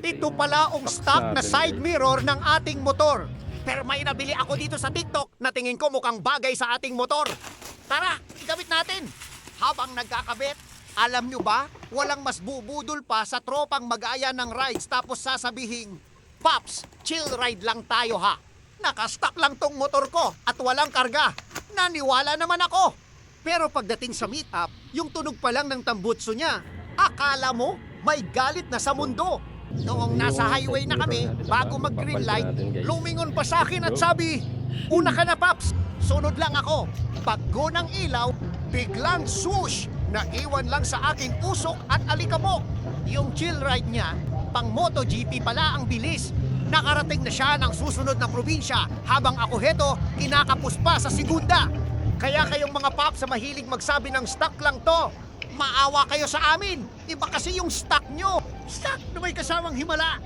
Ito pala ang stock na side mirror ng ating motor. Pero may nabili ako dito sa TikTok na tingin ko mukhang bagay sa ating motor. Tara, igamit natin. Habang nagkakabit, alam nyo ba, walang mas bubudol pa sa tropang mag-aya ng rides tapos sasabihing, Pops, chill ride lang tayo ha. Nakastock lang tong motor ko at walang karga. Naniwala naman ako. Pero pagdating sa meetup, yung tunog pa lang ng tambutso niya, akala mo may galit na sa mundo. Noong nasa highway na kami, bago mag-green light, lumingon pa sa akin at sabi, una ka na, Paps, sunod lang ako. Paggo ng ilaw, biglang swoosh, naiwan lang sa akin usok at alikabok. Yung chill ride niya, pang MotoGP pala ang bilis. Nakarating na siya ng susunod na probinsya, habang ako heto, kinakapos pa sa segunda. Kaya kayong mga Paps sa mahilig magsabi ng stock lang to, maawa kayo sa amin. Iba kasi yung stock nyo. Stock na may kasamang himala.